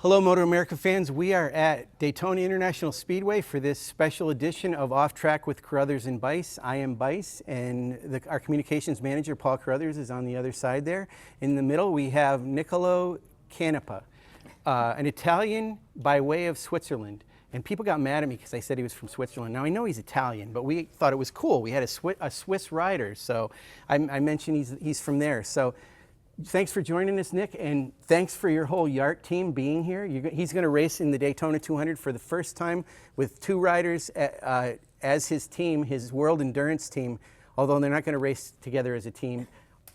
Hello, MotoAmerica fans. We are at Daytona International Speedway for this special edition of Off Track with Carruthers and Bice. I am Bice, and our communications manager, Paul Carruthers, is on the other side there. In the middle, we have Niccoló Canepa, an Italian by way of Switzerland. And people got mad at me because I said he was from Switzerland. Now, I know he's Italian, but we thought it was cool. We had a Swiss rider, so I mentioned he's from there. So thanks for joining us, Nick, and thanks for your whole YART team being here. He's going to race in the Daytona 200 for the first time with two riders as his team, his World Endurance team, although they're not going to race together as a team.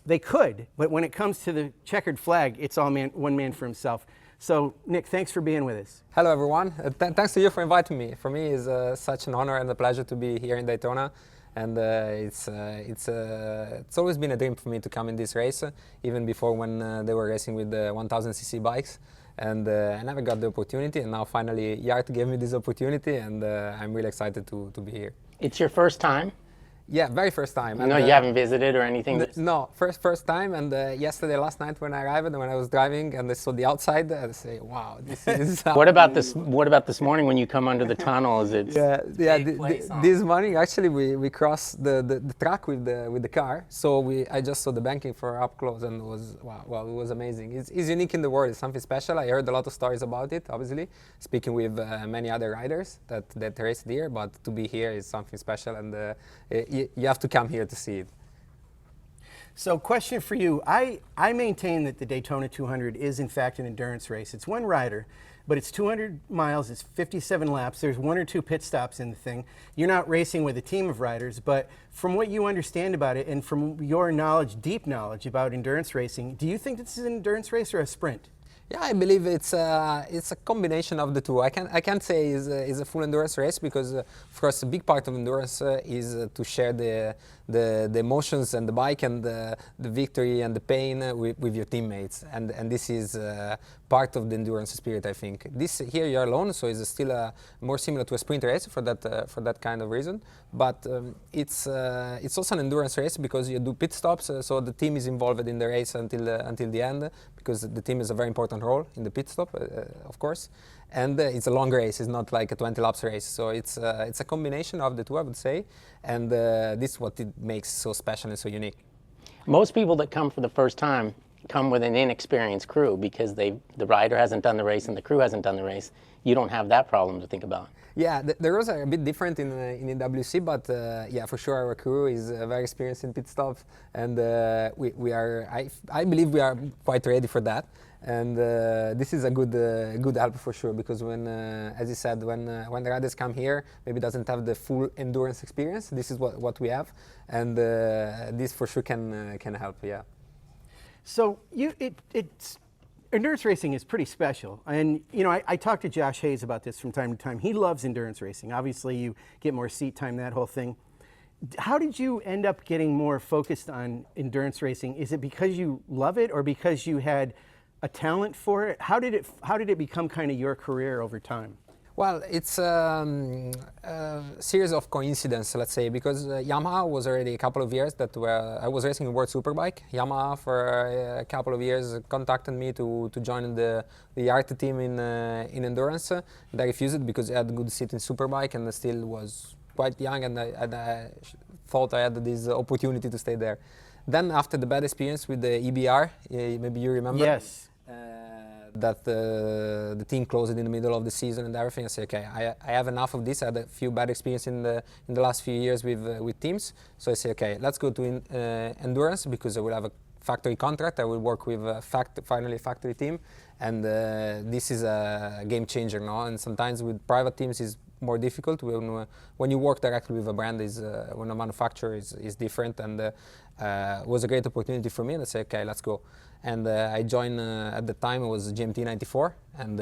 They could, but when it comes to the checkered flag, it's all one man for himself. So, Nick, thanks for being with us. Hello, everyone. Thanks to you for inviting me. For me, it's such an honor and a pleasure to be here in Daytona. And it's always been a dream for me to come in this race, even before when they were racing with the 1000cc bikes. And I never got the opportunity, and now finally YART gave me this opportunity, and I'm really excited to be here. It's your first time? Yeah, very first time. No, you haven't visited or anything? No, first time. And last night when I arrived and when I was driving and I saw the outside, I say, wow, this is. What about this morning when you come under the tunnel? Is it? This morning actually we crossed the track with the car. So I just saw the banking for up close, and it was it was amazing. It's unique in the world. It's something special. I heard a lot of stories about it. Obviously, speaking with many other riders that raced here, but to be here is something special, and you have to come here to see it. So, question for you. I maintain that the Daytona 200 is in fact an endurance race. It's one rider, but it's 200 miles, it's 57 laps. There's one or two pit stops in the thing. You're not racing with a team of riders, but from what you understand about it and from your knowledge, deep knowledge about endurance racing, do you think this is an endurance race or a sprint? Yeah, I believe it's a combination of the two. I can't say it's a full endurance race because, of course, a big part of endurance is to share the emotions and the bike and the victory and the pain with your teammates, and this is part of the endurance spirit, I think. This here you're alone, so it's still more similar to a sprint race for that kind of reason. But it's also an endurance race because you do pit stops, so the team is involved in the race until the end, because the team is a very important role in the pit stop, of course. And it's a long race. It's not like a 20 laps race. So it's a combination of the two, I would say. And this is what it makes so special and so unique. Most people that come for the first time come with an inexperienced crew because the rider hasn't done the race and the crew hasn't done the race. You don't have that problem to think about. Yeah, the rules are a bit different in WC, but yeah, for sure our crew is very experienced in pit stops, and we are. I believe we are quite ready for that, and this is a good help for sure, because when, as you said, when the riders come here, maybe doesn't have the full endurance experience. This is what we have, and this for sure can help. Yeah. So endurance racing is pretty special, and you know I talked to Josh Hayes about this from time to time. He loves endurance racing. Obviously, you get more seat time, that whole thing. How did you end up getting more focused on endurance racing? Is it because you love it, or because you had a talent for it? How did it become kind of your career over time? Well, it's a series of coincidences, let's say, because Yamaha was already a couple of years that I was racing in World Superbike. Yamaha for a couple of years contacted me to join the YART team in endurance. And I refused it because I had a good seat in Superbike and I still was quite young, and I thought I had this opportunity to stay there. Then after the bad experience with the EBR, maybe you remember? Yes. That the team closed in the middle of the season and everything. I said, okay, I have enough of this. I had a few bad experiences in the last few years with teams. So I said, okay, let's go to endurance, because I will have a factory contract. I will work with finally a factory team, and this is a game changer, no? And sometimes with private teams is more difficult. When you work directly with a brand, when a manufacturer is different, and it was a great opportunity for me. And I said, okay, let's go. And I joined, at the time it was GMT 94, and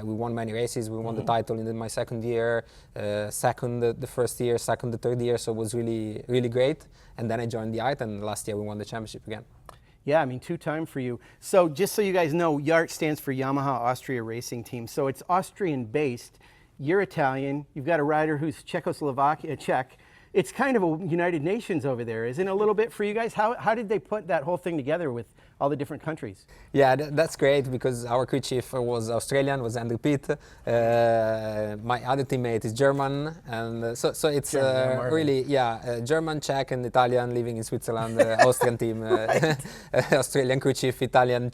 we won many races. We won the title in my second year, second the first year, second the third year, so it was really, really great. And then I joined the YART, and last year we won the championship again. Yeah, I mean, two-time for you. So just so you guys know, YART stands for Yamaha Austria Racing Team. So it's Austrian-based. You're Italian. You've got a rider who's Czech. It's kind of a United Nations over there, isn't it, a little bit for you guys? How did they put that whole thing together with all the different countries. Yeah, that's great because our crew chief was Australian, was Andrew Pitt. My other teammate is German, and so it's really German, Czech, and Italian living in Switzerland. Austrian team, Australian crew chief, Italian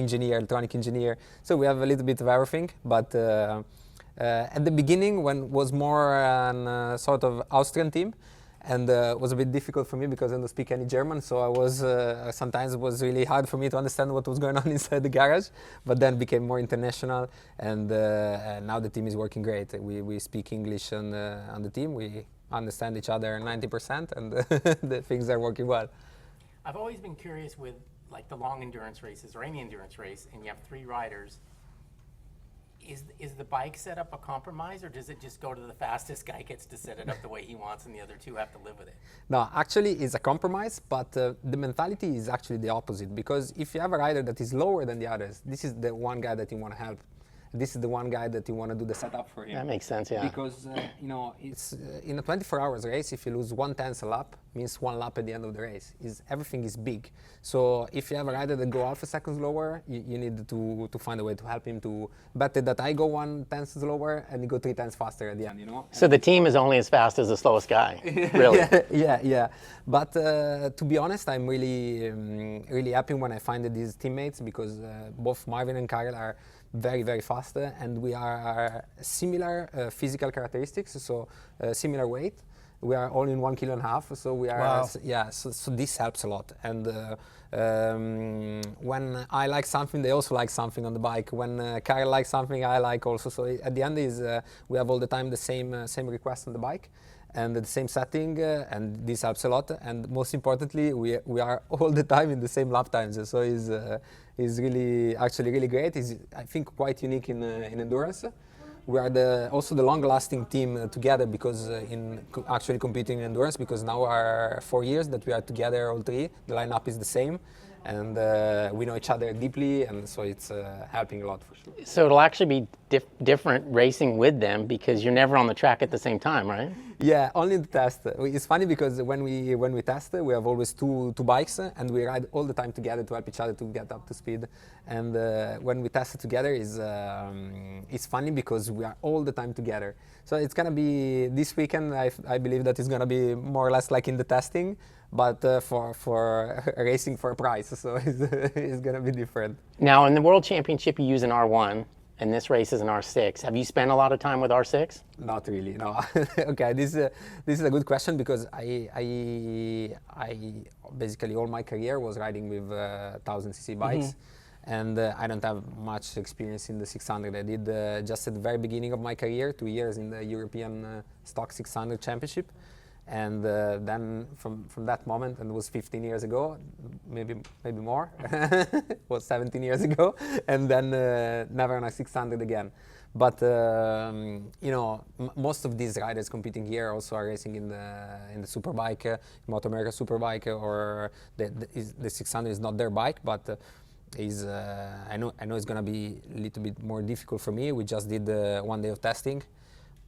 engineer, electronic engineer. So we have a little bit of everything, but. At the beginning, when it was more an sort of Austrian team, and it was a bit difficult for me because I don't speak any German, so I was sometimes it was really hard for me to understand what was going on inside the garage. But then became more international, and now the team is working great. We speak English on the team. We understand each other 90%, and the things are working well. I've always been curious with like the long endurance races or any endurance race, and you have 3 riders. Is the bike setup a compromise, or does it just go to the fastest guy gets to set it up the way he wants and the other 2 have to live with it? No, actually it's a compromise, but the mentality is actually the opposite, because if you have a rider that is lower than the others, this is the one guy that you want to help. This is the one guy that you want to do the setup for him. That makes sense, yeah. Because it's in a 24 hours race, if you lose 1/10 a lap, means 1 lap at the end of the race. Everything is big. So if you have a rider that go half a second slower, you need to find a way to help him to better that I go 1/10 slower and you go 3 times faster at the end. So the team is only as fast as the slowest guy, really. yeah. But to be honest, I'm really happy when I find these teammates, because both Marvin and Kyle are very, very fast, and we are similar physical characteristics, so similar weight. We are all in 1.5 kilos, so we are, wow. So this helps a lot. And when I like something, they also like something on the bike. When Kyle likes something, I like also. So at the end we have all the time the same request on the bike, and the same setting, and this helps a lot. And most importantly, we are all the time in the same lap times. So is really actually really great. Is I think quite unique in endurance. We are also the long-lasting team together, because actually competing in endurance, because now are 4 years that we are together all 3. The lineup is the same, and we know each other deeply, and so it's helping a lot for sure. So it'll actually be different racing with them, because you're never on the track at the same time, right? Yeah, only the test. It's funny because when we test, we have always two bikes, and we ride all the time together to help each other to get up to speed. And when we test it together, it's funny because we are all the time together. So it's gonna be this weekend. I believe that it's gonna be more or less like in the testing, but for racing for a prize. So it's gonna be different. Now, in the World Championship, you use an R1. And this race is an R6. Have you spent a lot of time with R6? Not really, no. Okay, this is a good question, because I basically all my career was riding with 1000cc bikes, and I don't have much experience in the 600. I did just at the very beginning of my career, 2 years in the European Stock 600 Championship. And then from that moment, and it was 15 years ago, maybe more, it was 17 years ago, and then never on a 600 again. But most of these riders competing here also are racing in the Superbike, MotoAmerica Superbike, or the 600 is not their bike, but I know it's gonna be a little bit more difficult for me. We just did 1 day of testing.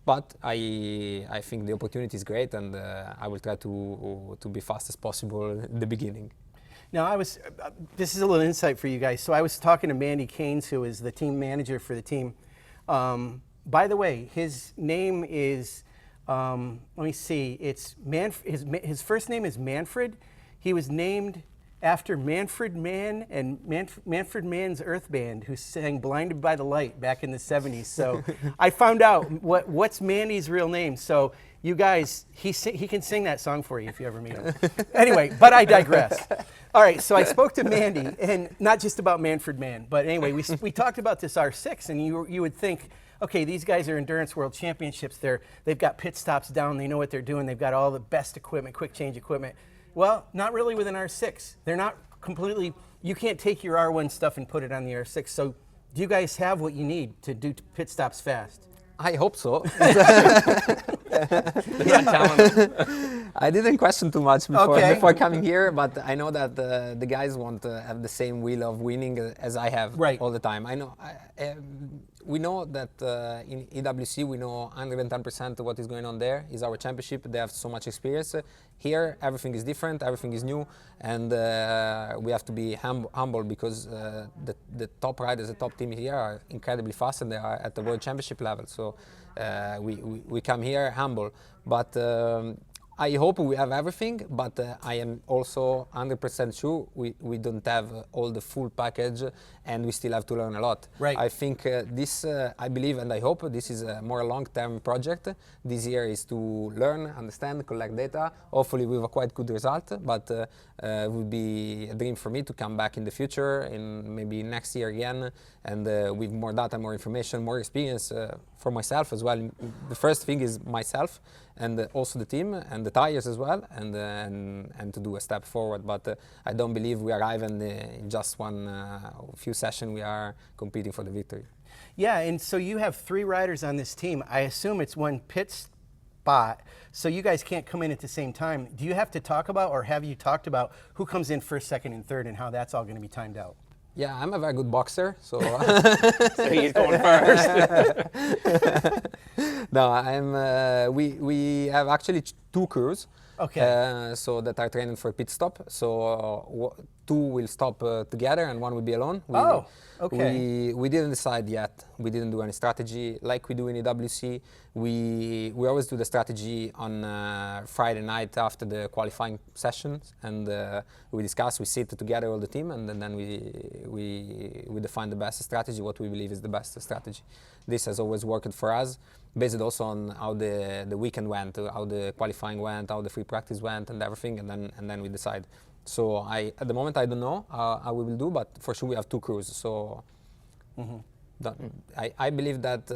But I think the opportunity is great, and I will try to be fast as possible in the beginning. Now, this is a little insight for you guys. So I was talking to Mandy Keynes, who is the team manager for the team. By the way, his name is, let me see, his first name is Manfred. He was named after Manfred Mann and Manfred Mann's Earth Band, who sang Blinded by the Light back in the 70s. So I found out what's Mandy's real name. So you guys, he can sing that song for you if you ever meet him. Anyway, but I digress. All right, so I spoke to Mandy, and not just about Manfred Mann, but anyway, we talked about this R6, and you would think, okay, these guys are Endurance World Championships. They've got pit stops down. They know what they're doing. They've got all the best equipment, quick change equipment. Well, not really with an R6. They're not completely, you can't take your R1 stuff and put it on the R6. So do you guys have what you need to do pit stops fast? I hope so. I didn't question too much Okay. before coming here, but I know that the guys want to have the same will of winning as I have Right. all the time. I know. We know that in EWC we know 110% what is going on there is our championship. They have so much experience. Here everything is different, everything is new, and we have to be humble because the top riders, the top team here are incredibly fast and they are at the world championship level. So we come here humble, but I hope we have everything, but I am also 100% sure we don't have all the full package and we still have to learn a lot. Right. I think this, I believe and I hope this is a more long-term project. This year is to learn, understand, collect data, hopefully with a quite good result, but it would be a dream for me to come back in the future, in maybe next year again, and with more data, more information, more experience for myself as well. The first thing is myself, and also the team and the tires as well, and to do a step forward. But I don't believe we arrive and in just one few sessions we are competing for the victory. Yeah, and so you have 3 riders on this team. I assume it's one pit spot, so you guys can't come in at the same time. Do you have to talk about, or have you talked about, who comes in first, second, and third, and how that's all going to be timed out? Yeah, I'm a very good boxer, so So he's going first. no, we have actually 2 crews. Okay. So that are training for pit stop. So 2 will stop together and 1 will be alone. Okay. We didn't decide yet. We didn't do any strategy like we do in EWC. We always do the strategy on Friday night after the qualifying sessions, and we discuss. We sit together all the team, and then we define the best strategy, what we believe is the best strategy. This has always worked for us, based also on how the weekend went, how the qualifying went, how the free practice went, and everything, and then we decide. So at the moment I don't know how we will do, but for sure we have 2 crews. So I believe that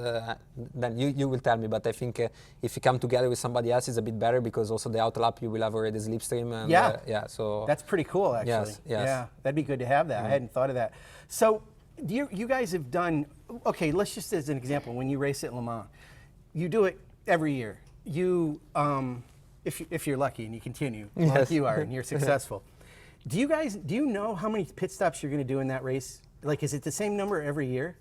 then you will tell me, but I think if you come together with somebody else, it's a bit better because also the auto lap you will have already slipstream. And, Yeah. So That's pretty cool, actually. Yes, yes. Yeah, that'd be good to have that. I hadn't thought of that. So you guys have done, okay, let's just as an example, when you race at Le Mans, you do it every year. You, if you're lucky and you continue, like you are, and you're successful. Do you know how many pit stops you're going to do in that race? Like, is it the same number every year?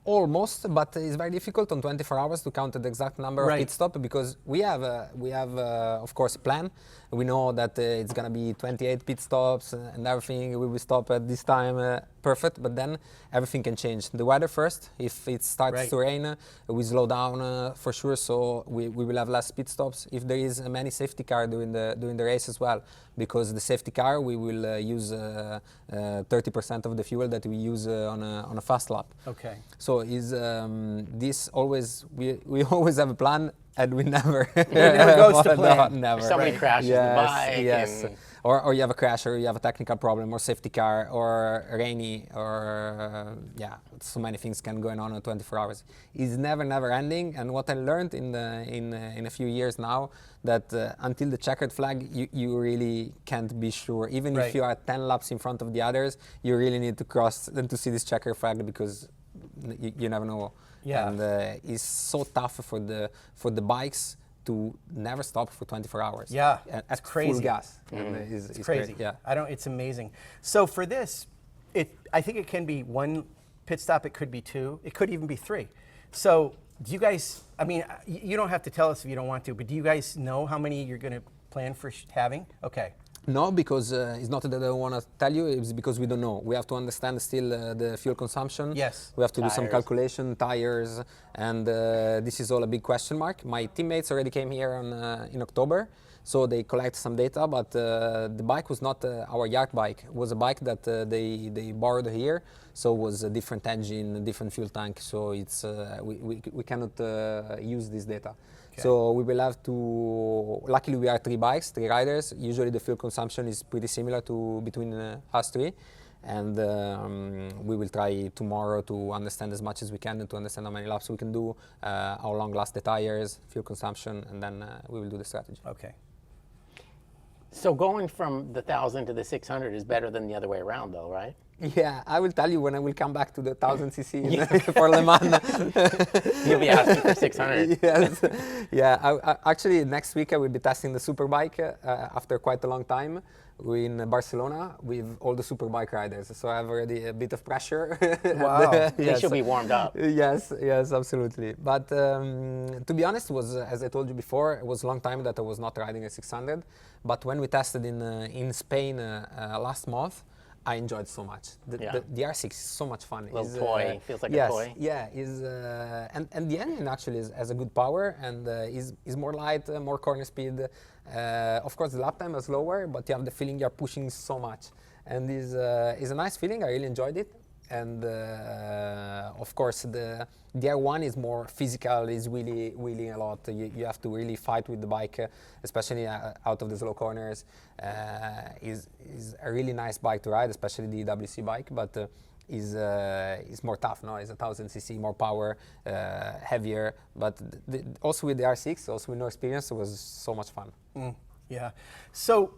Almost, but it's very difficult on 24 hours to count the exact number of pit stop because we have of course a plan. We know that it's gonna be 28 pit stops and everything. We will stop at this time, perfect. But then everything can change. The weather first. If it starts to rain, we slow down for sure. So we will have less pit stops. If there is many safety car during the race as well, because the safety car we will use 30% of the fuel that we use on a fast lap. Okay. So is this always we always have a plan and we never It never goes to plan. Never. Somebody crashes the bike. Yes. And Or you have a crash, or you have a technical problem, or safety car, or rainy, or so many things can go on 24 hours. It's never ending. And what I learned in a few years now, that until the checkered flag, you really can't be sure. Even if you are 10 laps in front of the others, you really need to cross and to see this checkered flag because you never know. Yeah. And it's so tough for the bikes to never stop for 24 hours. Yeah, at it's crazy. full gas. It's crazy. Great. Yeah. It's amazing. So for this, I think it can be 1 pit stop. It could be 2. It could even be 3. So do you guys? I mean, you don't have to tell us if you don't want to. But do you guys know how many you're going to plan for having? Okay. No, because it's not that I don't want to tell you, it's because we don't know. We have to understand still the fuel consumption. Yes. We have to do some Tires. calculation, tires, and this is all a big question mark. My teammates already came here in October, so they collect some data, but the bike was not our YART bike. It was a bike that they borrowed here, so it was a different engine, a different fuel tank, so it's we cannot use this data. Okay. So we will have to, luckily we are 3 bikes, 3 riders. Usually the fuel consumption is pretty similar between us 3. And we will try tomorrow to understand as much as we can and to understand how many laps we can do, how long last the tires, fuel consumption, and then we will do the strategy. Okay. So going from the 1,000 to the 600 is better than the other way around, though, right? Yeah, I will tell you when I will come back to the 1000cc for Le Mans. You'll be asking for 600. Yes. Yeah, actually next week I will be testing the Superbike after quite a long time in Barcelona with all the Superbike riders. So I have already a bit of pressure. Wow. At least you'll be warmed up. Yes, yes, absolutely. But to be honest, was as I told you before, it was a long time that I was not riding a 600. But when we tested in Spain last month, I enjoyed so much. The R6 is so much fun. Little toy, feels like a toy. Yeah, and the engine actually has a good power and is more light, more corner speed. Of course, the lap time is lower, but you have the feeling you're pushing so much, and is a nice feeling. I really enjoyed it. And of course, the R1 is more physical, is wheeling a lot. You have to really fight with the bike, especially out of the slow corners. Is a really nice bike to ride, especially the WC bike, but is more tough. No, it's 1000cc, more power, heavier. But also with the R6, also with no experience, it was so much fun. Yeah. So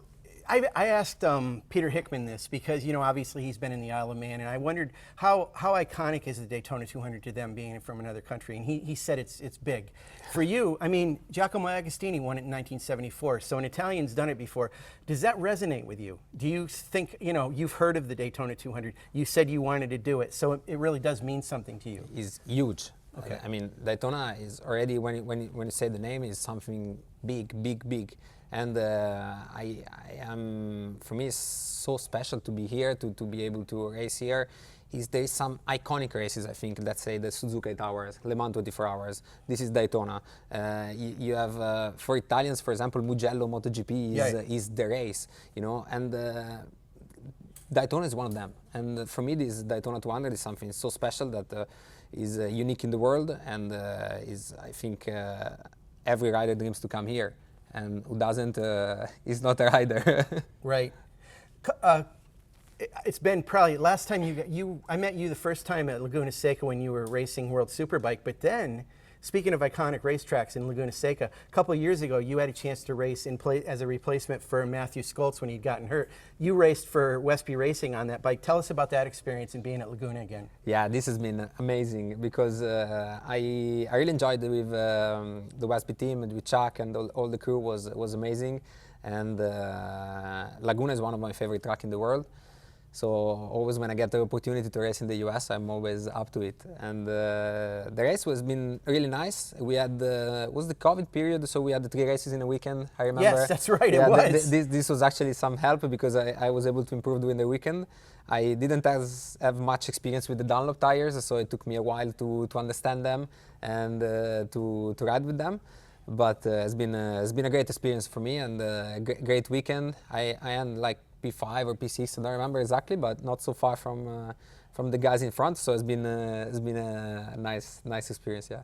I asked Peter Hickman this because, you know, obviously he's been in the Isle of Man, and I wondered how iconic is the Daytona 200 to them being from another country, and he said it's big. For you, I mean, Giacomo Agostini won it in 1974, so an Italian's done it before. Does that resonate with you? Do you think, you know, you've heard of the Daytona 200, you said you wanted to do it, so it really does mean something to you? Is huge. Okay. I mean, Daytona is already, when you say the name, is something big. And I am, for me, it's so special to be here, to be able to race here. There is some iconic races, I think, let's say the Suzuka 8 Hours, Le Mans 24 Hours. This is Daytona. You have, for Italians, for example, Mugello MotoGP is the race, you know, and Daytona is one of them. And for me, this Daytona 200 is something so special that is unique in the world, and is, I think, every rider dreams to come here. And who doesn't is not a rider. Right. It's been probably last time I met you the first time at Laguna Seca when you were racing World Superbike, but then, speaking of iconic racetracks in Laguna Seca, a couple of years ago you had a chance to race as a replacement for Matthew Skoltz when he'd gotten hurt. You raced for Westby Racing on that bike. Tell us about that experience and being at Laguna again. Yeah, this has been amazing because I really enjoyed it with the Westby team and with Chuck, and all the crew was amazing. And Laguna is one of my favorite tracks in the world. So always when I get the opportunity to race in the US, I'm always up to it. And the race has been really nice. We had was the COVID period, so we had the 3 races in a weekend. I remember. Yes, that's right. Yeah, it was. This was actually some help because I was able to improve during the weekend. I didn't have much experience with the Dunlop tires, so it took me a while to understand them and to ride with them. But it's been a great experience for me and a great weekend. I am like P5 or P6, I don't remember exactly, but not so far from the guys in front. So it's been a nice experience, yeah.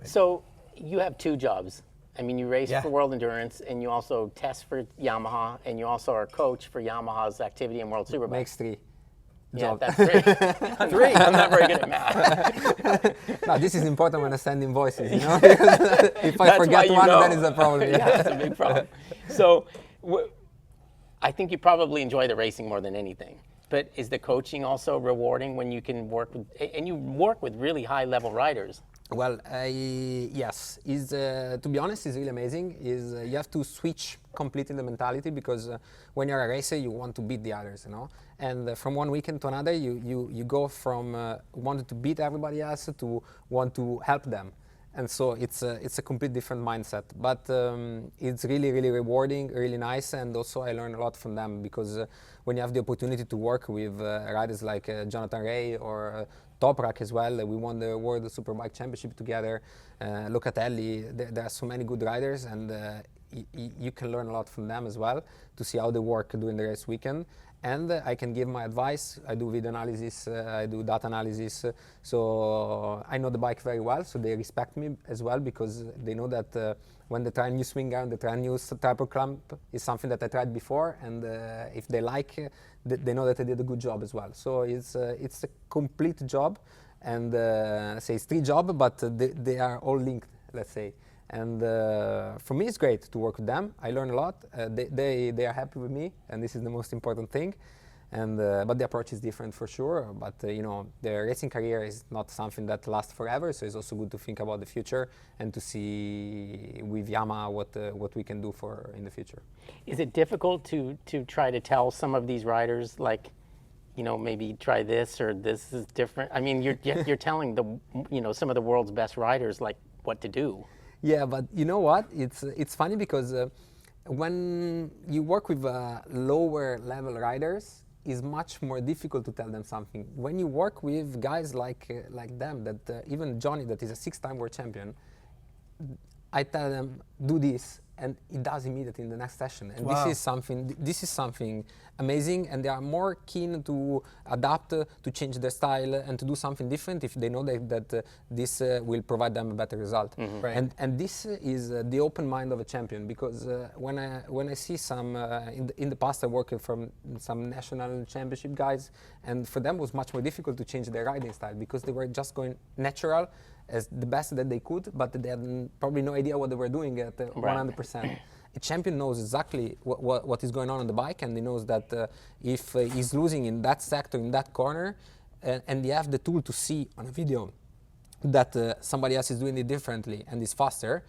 So you have 2 jobs. I mean, you race for World Endurance, and you also test for Yamaha, and you also are a coach for Yamaha's activity in World Superbike. Makes 3. Yeah, job. that's 3. I'm not very good at math. No, this is important when I send in voices, you know? If I forget one, then it's a problem. Yeah, it's a big problem. So I think you probably enjoy the racing more than anything. But is the coaching also rewarding when you can work with, and you work with really high-level riders? Well, yes. To be honest, it's really amazing. You have to switch completely the mentality because when you're a racer, you want to beat the others, you know. And from one weekend to another, you go from wanting to beat everybody else to want to help them. And so it's a complete different mindset, but it's really rewarding, really nice, and also I learn a lot from them because when you have the opportunity to work with riders like Jonathan Ray or Toprak as well, we won the World Superbike Championship together. Locatelli, there are so many good riders, and you can learn a lot from them as well to see how they work during the race weekend. And I can give my advice. I do video analysis, I do data analysis, so I know the bike very well, so they respect me as well because they know that when they try a new swing arm, they try a new type of clamp, is something that I tried before, and if they like, they know that I did a good job as well. So it's a complete job, and say it's 3 jobs, but they are all linked, let's say. And for me, it's great to work with them. I learn a lot. They are happy with me, and this is the most important thing. And but the approach is different for sure. But you know, the racing career is not something that lasts forever. So it's also good to think about the future and to see with Yamaha what we can do for in the future. Is it difficult to try to tell some of these riders, like, you know, maybe try this or this is different? I mean, you're telling some of the world's best riders like what to do. Yeah, but you know what? It's funny because when you work with lower level riders, it's much more difficult to tell them something. When you work with guys like them, that even Johnny, that is a 6-time world champion, I tell them do this, and he does immediately in the next session. And Wow. this is something amazing, and they are more keen to adapt, to change their style, and to do something different if they know that this will provide them a better result. Right. And this is the open mind of a champion, because when I see some in the past I worked from some national championship guys, and for them it was much more difficult to change their riding style because they were just going natural as the best that they could, but they had probably no idea what they were doing at 100%. A champion knows exactly what is going on the bike, and he knows that if he's losing in that sector, in that corner, and they have the tool to see on a video that somebody else is doing it differently and is faster,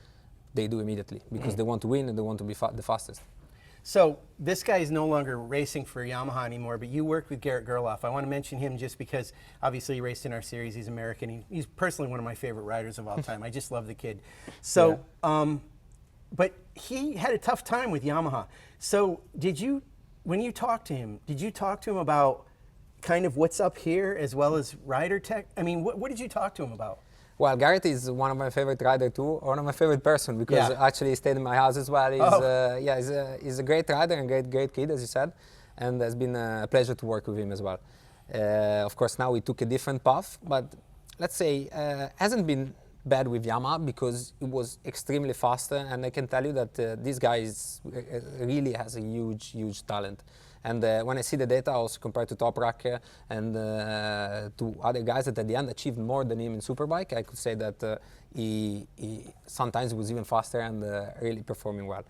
they do immediately because they want to win and they want to be the fastest. So this guy is no longer racing for Yamaha anymore, but you worked with Garrett Gerloff. I want to mention him just because obviously he raced in our series. He's American. He's personally one of my favorite riders of all time. I just love the kid. So, but he had a tough time with Yamaha. So when you talked to him, did you talk to him about kind of what's up here as well as rider tech? I mean, what did you talk to him about? Well, Garrett is one of my favorite riders too, one of my favorite person, because actually he stayed in my house as well. He's a great rider and great kid, as you said, and it's been a pleasure to work with him as well. Of course, now we took a different path, but let's say hasn't been bad with Yamaha because it was extremely fast, and I can tell you that this guy really has a huge talent. And when I see the data also compared to Toprak and to other guys that at the end achieved more than him in Superbike, I could say that he sometimes was even faster and really performing well.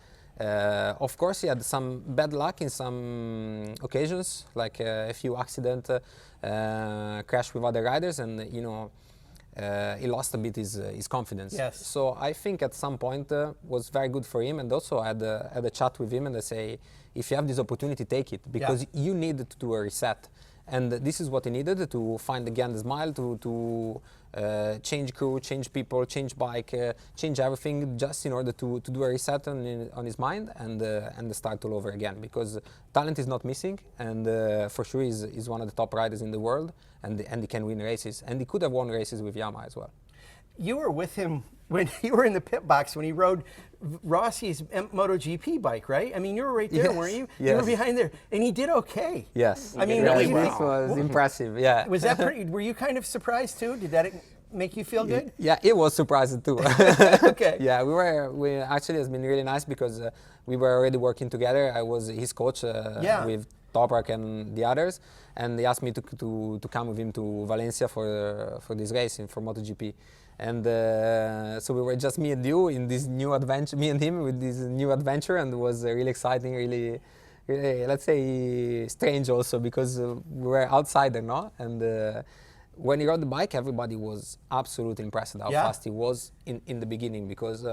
Of course, he had some bad luck in some occasions, like a few accidents, crash with other riders, and you know, he lost a bit his confidence. Yes. So I think at some point was very good for him, and also I had a chat with him and I say, if you have this opportunity, take it, because you needed to do a reset. And this is what he needed to find again the smile, to change crew, change people, change bike, change everything, just in order to do a reset on his mind and start all over again. Because talent is not missing, and for sure he's one of the top riders in the world, and he can win races. And he could have won races with Yamaha as well. You were with him when you were in the pit box when he rode Rossi's MotoGP bike, right? I mean, you were right there, weren't you? Yes. You were behind there, and he did okay. Yes. I mean, really this was impressive. Yeah. Was that pretty? Were you kind of surprised too? Did that make you feel good? Yeah, it was surprising too. Okay. Yeah, we actually has been really nice because we were already working together. I was his coach with Toprak and the others, and he asked me to come with him to Valencia for this race for MotoGP. And so we were just me and you in this new adventure, me and him with this new adventure, and it was really exciting, really, let's say, strange also because we were outsider, no? And when he rode the bike, everybody was absolutely impressed how fast he was in the beginning, because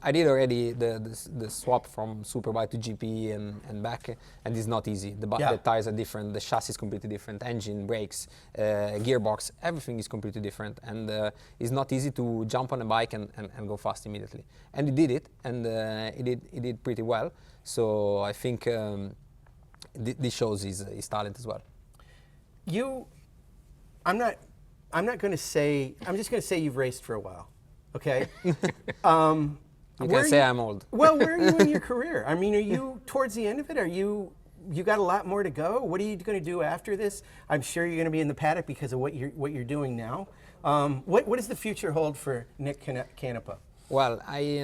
I did already the swap from Superbike to GP and back, and it's not easy. The tires are different, the chassis is completely different, engine, brakes, gearbox, everything is completely different, and it's not easy to jump on a bike and go fast immediately. And he did it, and he did pretty well. So I think this shows his talent as well. I'm not going to say. I'm just going to say you've raced for a while. Okay. You can say I'm old. Well, where are you in your career? I mean, are you towards the end of it? Are you got a lot more to go? What are you going to do after this? I'm sure you're going to be in the paddock because of what you're doing now. What does the future hold for Nick Canepa? Well, I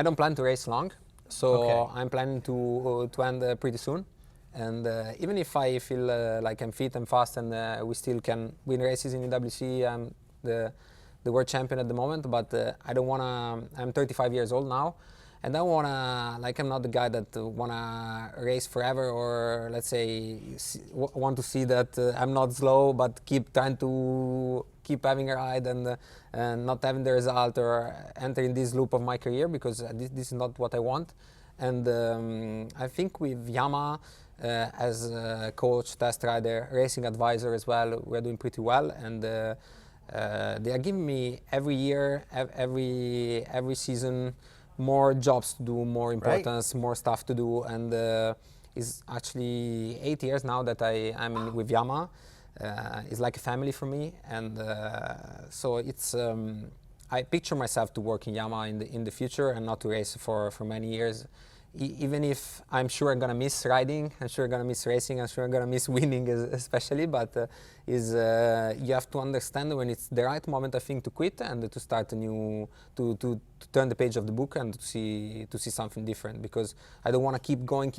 don't plan to race long, so I'm planning to end pretty soon. And even if I feel like I'm fit and fast and we still can win races in the WC, I'm the world champion at the moment, but I don't want to. I'm 35 years old now, And I wanna, like, I'm not the guy that wanna race forever, or let's say want to see that I'm not slow, but keep trying to keep having a ride and not having the result, or entering this loop of my career, because this is not what I want. And I think with Yamaha, as a coach, test rider, racing advisor as well, we're doing pretty well. And they are giving me every year, every season, more jobs to do, more importance, more stuff to do. And it's actually 8 years now that I'm with Yamaha. It's like a family for me. And so it's, I picture myself to work in Yamaha in the future, and not to race for many years. Even if I'm sure I'm gonna miss riding, I'm sure I'm gonna miss racing, I'm sure I'm gonna miss winning especially, but you have to understand when it's the right moment, I think, to quit and to start a new, to turn the page of the book and to see something different, because I don't want to keep going,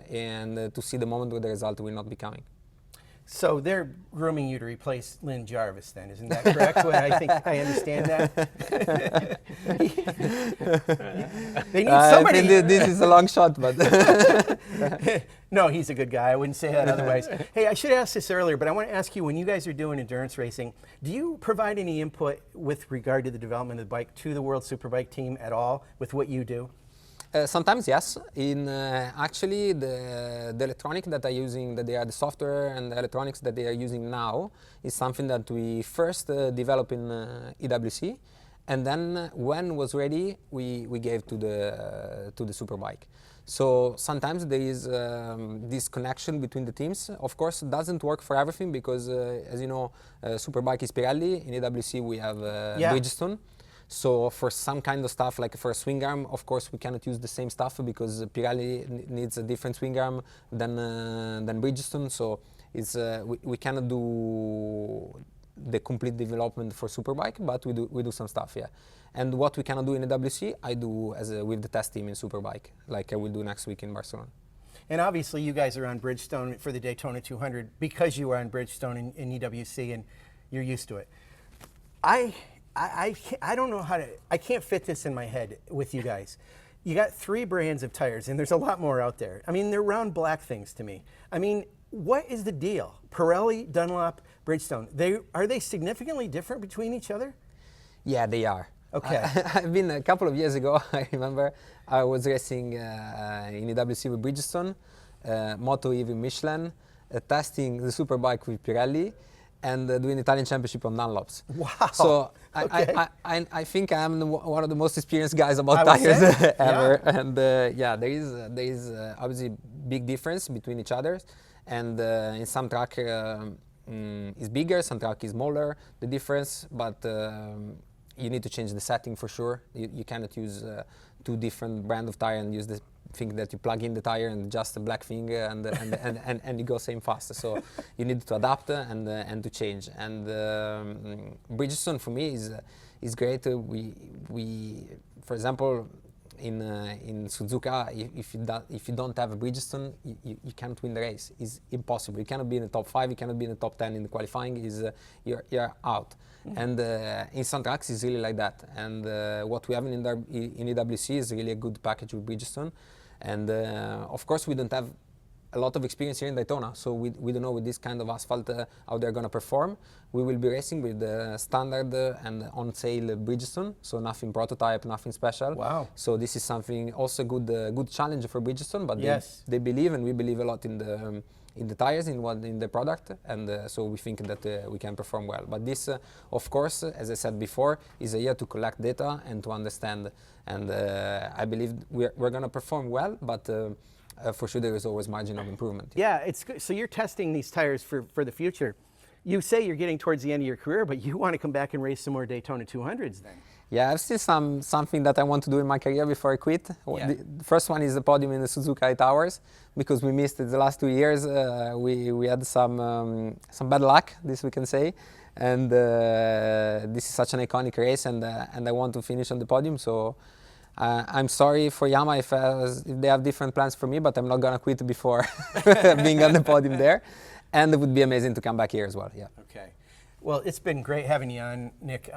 and to see the moment where the result will not be coming. So they're grooming you to replace Lynn Jarvis then, isn't that correct? Well, I think I understand that. They need somebody. This is a long shot, but no, he's a good guy. I wouldn't say that otherwise. Hey, I should have asked this earlier, but I want to ask you, when you guys are doing endurance racing, do you provide any input with regard to the development of the bike to the World Superbike team at all with what you do? Sometimes yes. In actually the electronic that they are the software and the electronics that they are using now is something that we first developed in EWC, and then when was ready we gave to the Superbike. So sometimes there is this connection between the teams. Of course, it doesn't work for everything, because as you know, Superbike is Pirelli. In EWC we have Bridgestone. So for some kind of stuff, like for a swing arm, of course we cannot use the same stuff, because Pirelli needs a different swing arm than Bridgestone. So it's we cannot do the complete development for Superbike, but we do some stuff, yeah. And what we cannot do in EWC, I do with the test team in Superbike, like I will do next week in Barcelona. And obviously you guys are on Bridgestone for the Daytona 200 because you are on Bridgestone in EWC and you're used to it. I don't know how to, I can't fit this in my head with you guys. You got 3 brands of tires, and there's a lot more out there. I mean, they're round black things to me. I mean, what is the deal? Pirelli, Dunlop, Bridgestone, are they significantly different between each other? Yeah, they are. Okay. I've been a couple of years ago, I remember, I was racing in EWC with Bridgestone, MotoEV with Michelin, testing the Superbike with Pirelli, and doing the Italian Championship on Dunlops. Wow. So I think I'm one of the most experienced guys about tires ever. Yeah. And yeah, there is obviously big difference between each other. And in some track is bigger, some track is smaller, the difference. But you need to change the setting for sure. You cannot use 2 different brand of tire and use the thing that you plug in the tire and just a black thing and you go same fast. So you need to adapt and to change. And Bridgestone for me is great. We for example, in Suzuka, if you don't have a Bridgestone, you can't win the race. It's impossible. You cannot be in the top 5. You cannot be in the top 10 in the qualifying. You're out. And in some tracks, it's really like that. And what we have in EWC is really a good package with Bridgestone. And of course, we don't have a lot of experience here in Daytona, so we don't know with this kind of asphalt how they're going to perform. We will be racing with the standard and on sale Bridgestone, so nothing prototype, nothing special. Wow. So this is something also good challenge for Bridgestone, but yes, they believe, and we believe a lot in the tires, in the product, and so we think that we can perform well. But this, of course, as I said before, is a year to collect data and to understand. And I believe we're going to perform well, but for sure there is always margin of improvement. Yeah, it's good. So you're testing these tires for the future. You say you're getting towards the end of your career, but you want to come back and race some more Daytona 200s then? Yeah, I've still something that I want to do in my career before I quit. Yeah. The first one is the podium in the Suzuka 8 Hours, because we missed it the last 2 years. We had some bad luck, this we can say. And this is such an iconic race, and I want to finish on the podium. So I'm sorry for Yamaha if they have different plans for me, but I'm not going to quit before being on the podium there. And it would be amazing to come back here as well. Yeah. Okay. Well, it's been great having you on, Nick.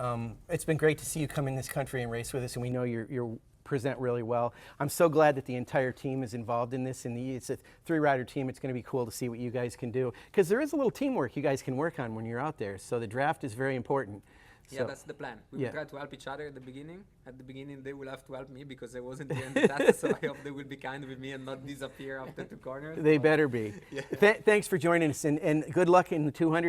It's been great to see you come in this country and race with us, and we know you're present really well. I'm so glad that the entire team is involved in this, and it's a 3-rider team. It's going to be cool to see what you guys can do, because there is a little teamwork you guys can work on when you're out there. So the draft is very important. Yeah, So- that's the plan. We Yeah. will try to help each other at the beginning. At the beginning, they will have to help me because I wasn't here in the test, so I hope they will be kind with me and not disappear after 2 corners. They better be. Thanks for joining us, and good luck in the 200.